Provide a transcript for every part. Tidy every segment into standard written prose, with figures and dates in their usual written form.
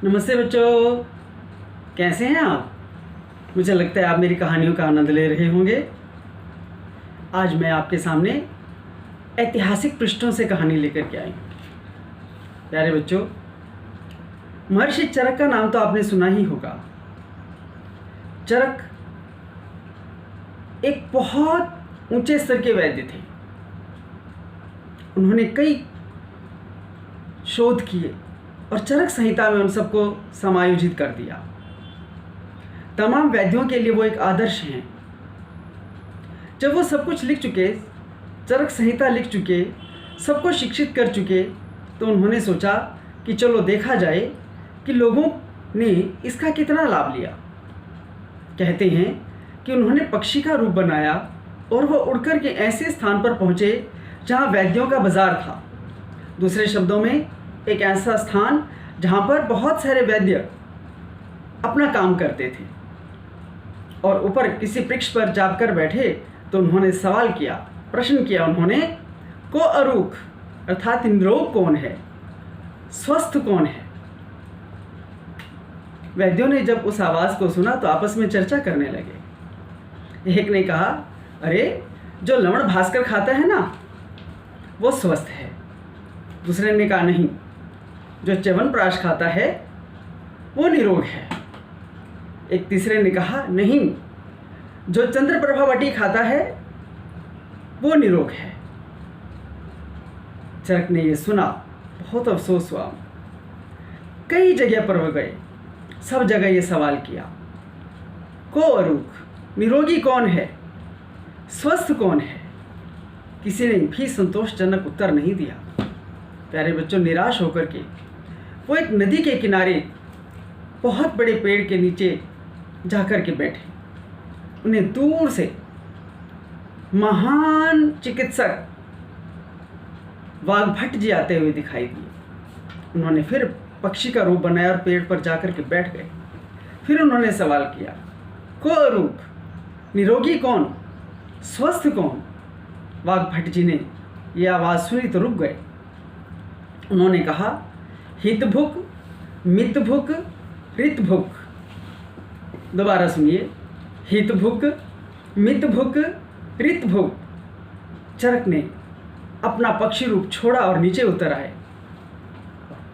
नमस्ते बच्चों, कैसे हैं आप। मुझे लगता है आप मेरी कहानियों का आनंद ले रहे होंगे। आज मैं आपके सामने ऐतिहासिक पृष्ठों से कहानी लेकर के आई। प्यारे बच्चों, महर्षि चरक का नाम तो आपने सुना ही होगा। चरक एक बहुत ऊंचे स्तर के वैद्य थे। उन्होंने कई शोध किए और चरक संहिता में उन सबको समायोजित कर दिया। तमाम वैद्यों के लिए वो एक आदर्श हैं। जब वो सब कुछ लिख चुके, चरक संहिता लिख चुके, सबको शिक्षित कर चुके, तो उन्होंने सोचा कि चलो देखा जाए कि लोगों ने इसका कितना लाभ लिया। कहते हैं कि उन्होंने पक्षी का रूप बनाया और वह उड़कर के ऐसे स्थान पर पहुँचे जहाँ वैद्यों का बाजार था। दूसरे शब्दों में, एक ऐसा स्थान जहाँ पर बहुत सारे वैद्य अपना काम करते थे। और ऊपर किसी वृक्ष पर जाकर बैठे तो उन्होंने सवाल किया, प्रश्न किया उन्होंने, को अरूख अर्थात निरोग कौन है, स्वस्थ कौन है। वैद्यों ने जब उस आवाज़ को सुना तो आपस में चर्चा करने लगे। एक ने कहा, अरे जो लवण भास्कर खाता है ना वो स्वस्थ है। दूसरे ने कहा, नहीं, जो च्यवनप्राश खाता है वो निरोग है। एक तीसरे ने कहा, नहीं, जो चंद्रप्रभावटी खाता है वो निरोग है। चरक ने ये सुना, बहुत अफसोस हुआ। कई जगह पर वो गए, सब जगह ये सवाल किया, को अरूख निरोगी कौन है, स्वस्थ कौन है। किसी ने भी संतोषजनक उत्तर नहीं दिया। प्यारे बच्चों, निराश होकर के वो एक नदी के किनारे बहुत बड़े पेड़ के नीचे जाकर के बैठे। उन्हें दूर से महान चिकित्सक वाघभट्ट जी आते हुए दिखाई दिए। उन्होंने फिर पक्षी का रूप बनाया और पेड़ पर जाकर के बैठ गए। फिर उन्होंने सवाल किया, को अरूप निरोगी कौन, स्वस्थ कौन। वाघभट्ट जी ने यह आवाज़ सुनी तो रुक गए। उन्होंने कहा, हितभुक मितभुक ऋतभुक। दोबारा सुनिए, हितभुक मितभुक ऋतभुक। चरक ने अपना पक्षी रूप छोड़ा और नीचे उतर आए।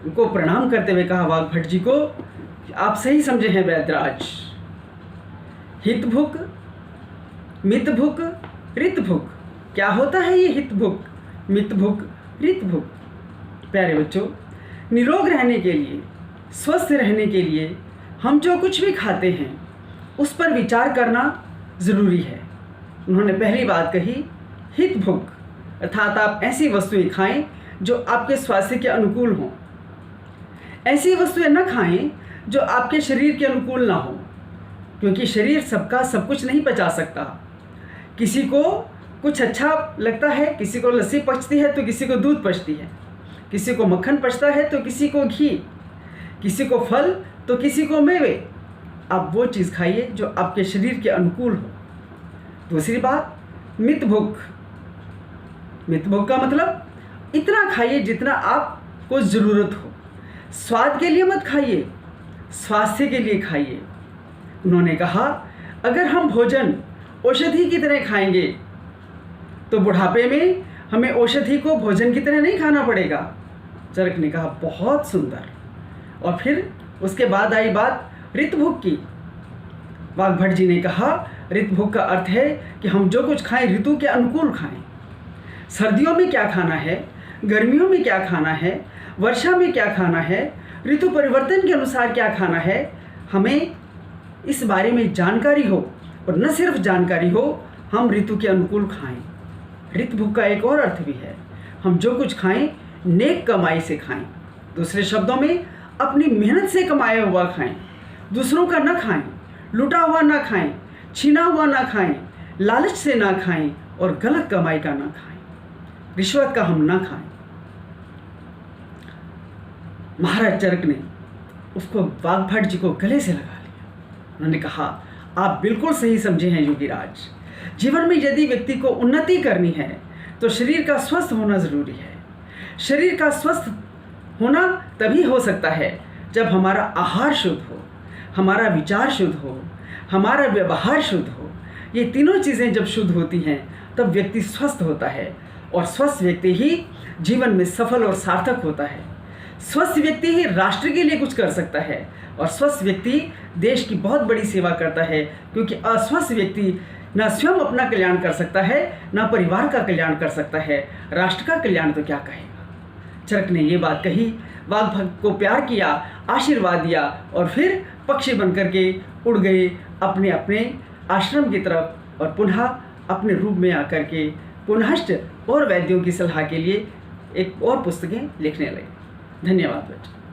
उनको प्रणाम करते हुए कहा वाघभट्ट जी को, आप सही समझे हैं वैद्यराज। हितभुक मितभुक ऋतभुक, क्या होता है ये हितभुक मितभुक ऋतभुक। प्यारे बच्चों, निरोग रहने के लिए, स्वस्थ रहने के लिए हम जो कुछ भी खाते हैं उस पर विचार करना ज़रूरी है। उन्होंने पहली बात कही, हितभुक अर्थात आप ऐसी वस्तुएं खाएं जो आपके स्वास्थ्य के अनुकूल हों। ऐसी वस्तुएं न खाएं जो आपके शरीर के अनुकूल ना हो, क्योंकि शरीर सबका सब कुछ नहीं पचा सकता। किसी को कुछ अच्छा लगता है, किसी को लस्सी पचती है तो किसी को दूध पचती है, किसी को मक्खन पचता है तो किसी को घी, किसी को फल तो किसी को मेवे। आप वो चीज़ खाइए जो आपके शरीर के अनुकूल हो। दूसरी बात, मितभुक। मितभुक का मतलब इतना खाइए जितना आपको ज़रूरत हो। स्वाद के लिए मत खाइए, स्वास्थ्य के लिए खाइए। उन्होंने कहा, अगर हम भोजन औषधि की तरह खाएंगे तो बुढ़ापे में हमें औषधि को भोजन की तरह नहीं खाना पड़ेगा। चरक ने कहा, बहुत सुंदर। और फिर उसके बाद आई बात ऋतभुक की। वाघभट्ट जी ने कहा, ऋतभुक का अर्थ है कि हम जो कुछ खाएं ऋतु के अनुकूल खाएं। सर्दियों में क्या खाना है, गर्मियों में क्या खाना है, वर्षा में क्या खाना है, ऋतु परिवर्तन के अनुसार क्या खाना है, हमें इस बारे में जानकारी हो। और न सिर्फ जानकारी हो, हम ऋतु के अनुकूल खाएं। ऋतभुक का एक और अर्थ भी है, हम जो कुछ खाएं नेक कमाई से खाएं। दूसरे शब्दों में, अपनी मेहनत से कमाया हुआ खाएं, दूसरों का ना खाएं, लुटा हुआ ना खाएं, छीना हुआ ना खाएं, लालच से ना खाएं और गलत कमाई का ना खाएं, रिश्वत का हम ना खाएं। महाराज चरक ने उसको वाघभट्ट जी को गले से लगा लिया। उन्होंने कहा, आप बिल्कुल सही समझे हैं योगीराज। जीवन में यदि व्यक्ति को उन्नति करनी है तो शरीर का स्वस्थ होना ज़रूरी है। शरीर का स्वस्थ होना तभी हो सकता है जब हमारा आहार शुद्ध हो, हमारा विचार शुद्ध हो, हमारा व्यवहार शुद्ध हो, ये तीनों चीज़ें जब शुद्ध होती हैं तब व्यक्ति स्वस्थ होता है और स्वस्थ व्यक्ति ही जीवन में सफल और सार्थक होता है। स्वस्थ व्यक्ति ही राष्ट्र के लिए कुछ कर सकता है और स्वस्थ व्यक्ति देश की बहुत बड़ी सेवा करता है, क्योंकि अस्वस्थ व्यक्ति न स्वयं अपना कल्याण कर सकता है, न परिवार का कल्याण कर सकता है, राष्ट्र का कल्याण तो क्या कहेगा। चरक ने ये बात कही, वाघ भक्त को प्यार किया, आशीर्वाद दिया और फिर पक्षी बनकर के उड़ गए अपने अपने आश्रम की तरफ और पुनः अपने रूप में आकर के पुनश्च और वैद्यों की सलाह के लिए एक और पुस्तकें लिखने लगे। धन्यवाद बच्चों।